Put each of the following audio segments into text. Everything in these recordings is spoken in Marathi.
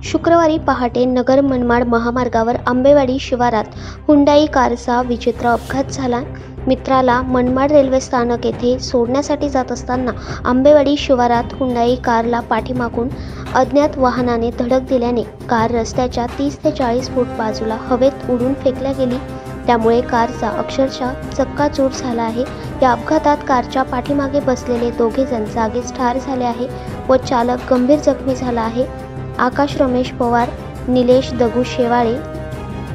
शुक्रवारी पहाटे नगर मनमाड महामार्गावर आंबेवाडी शिवारात हुंडाई कारचा विचित्र अपघात झाला। मित्राला मनमाड रेल्वे स्थानक येथे सोडण्यासाठी जात असताना आंबेवाडी शिवारात हुंडाई कारला पाठीमागून अज्ञात वाहनाने धडक दिल्याने कार रस्त्याच्या 30 ते 40 फूट बाजूला हवेत उडून फेकल्या गेली। त्यामुळे कारचा अक्षरशः चक्काचूर झाला आहे। या अपघातात कारच्या पाठीमागे बसलेले दोघे जण जागीच ठार झाले आहे व चालक गंभीर जखमी झाला आहे। आकाश रमेश पवार, निलेश दगू शेवाळे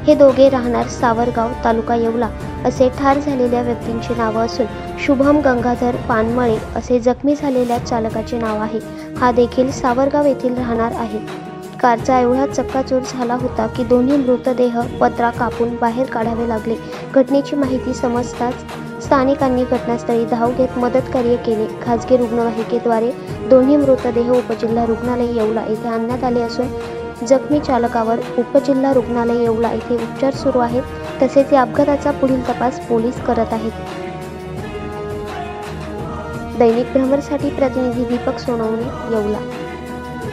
हे दोघे राहणार सावरगाव, तालुका येवला असे ठार झालेल्या व्यक्तींची नावे असून शुभम गंगाधर पानमळे असे जखमी झालेल्या चालकाचे नाव आहे। हा देखील सावरगाव येथील राहणार आहे। कारचा एवढा चक्काचूर झाला होता की दोन्ही मृतदेह पत्रा कापून बाहेर काढावे लागले। घटनेची माहिती समजताच स्थानिकांनी घटनास्थळी धाव घेत मदतकार्य केले। खासगी रुग्णवाहिकेद्वारे दोन्ही मृतदेह उपजिल्हा रुग्णालय येवला येथे आणण्यात आले असून जखमी चालकावर उपजिल्हा रुग्णालय येवला येथे उपचार सुरू आहेत। तसेच या अपघाताचा पुढील तपास पोलीस करत आहेत। दैनिक भ्रमरसाठी प्रतिनिधी दीपक सोनवणे, येवला।